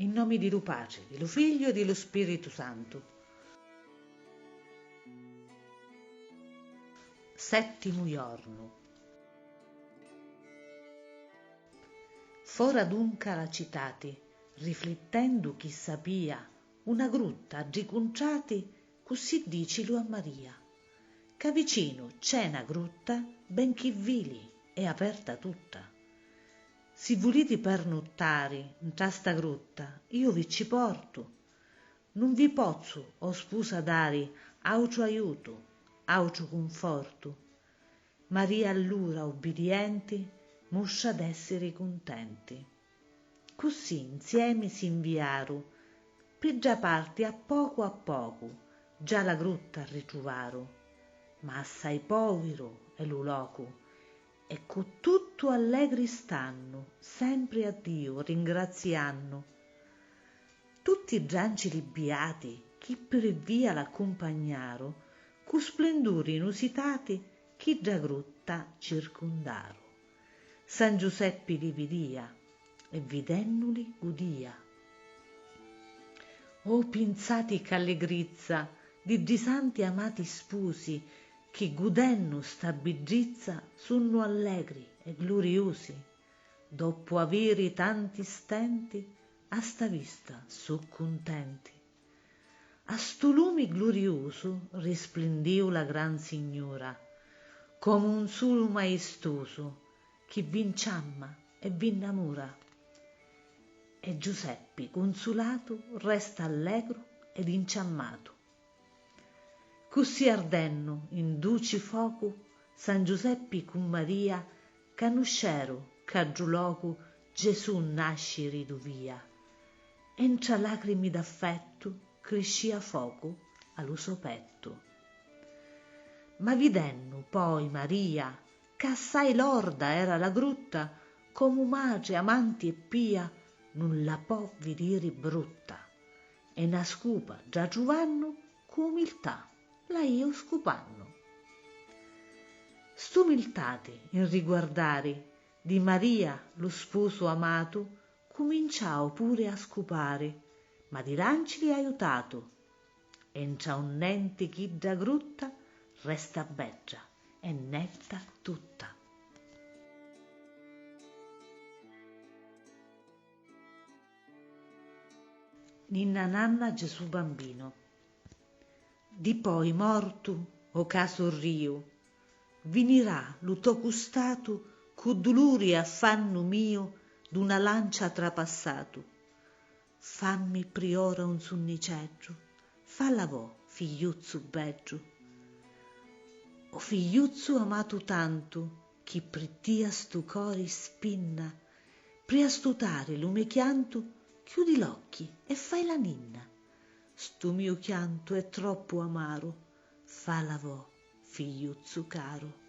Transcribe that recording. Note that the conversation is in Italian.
In nome di Lu Pace, di Lu Figlio e di Lu Spirito Santo. Settimo giorno. Fora dunca la citati, riflettendo chi sapia, una grutta ricunciati, così dicilu a Maria, che vicino c'è una grutta ben chi vili e aperta tutta. Si volete pernottare in sta grutta, io vi ci porto. Non vi pozzo, o spusa dare, aucio aiuto, aucio conforto. Maria allora, ubbidienti, moscia d'essere contenti. Così insieme si inviarono, per già parti a poco, già la grutta ritrovaro, ma assai povero è lo loco, e con tutto allegri stanno, sempre a Dio ringrazianno. Tutti i giancili beati, chi per via l'accompagnaro, cu splendori inusitati, chi già grutta circondaro. San Giuseppe li vidia, e vidennuli udia. O pinzati c'allegrizza di santi amati sposi, che gudennu sta bigizza sunno allegri e gloriosi, dopo avere tanti stenti a sta vista so contenti. A sto lume glorioso risplendiu la gran signora, come un sole maestoso che v'inciamma e v'innamora. E Giuseppe consolato resta allegro ed inciammato. Così ardenno in duci fuoco San Giuseppe con Maria, canuscero che giù loco Gesù nasce riduvia. Entra lacrimi d'affetto crescia fuoco allo suo petto. Ma videnno poi Maria, che assai lorda era la grutta, come madre amanti e pia, non la può vedere brutta, e na scupa già giovanno con umiltà la io scupanno. St'umiltate in riguardare di Maria lo sposo amato, cominciao pure a scupare, ma di lancili aiutato, entra un nente chi da grutta resta beggia e netta tutta. Ninna Nanna Gesù bambino. Di poi mortu o caso rio, vinirà lo to custato co dolori e affanno mio d'una lancia trapassato. Fammi priora un sunniceggio, falla vo, figliuzzu beggio. O figliuzzu amato tanto, chi prettia stu cori spinna, pri astutare lume chianto, chiudi l'occhi e fai la ninna. Stu mio chianto è troppo amaro, falla vo, figliuzzu caro.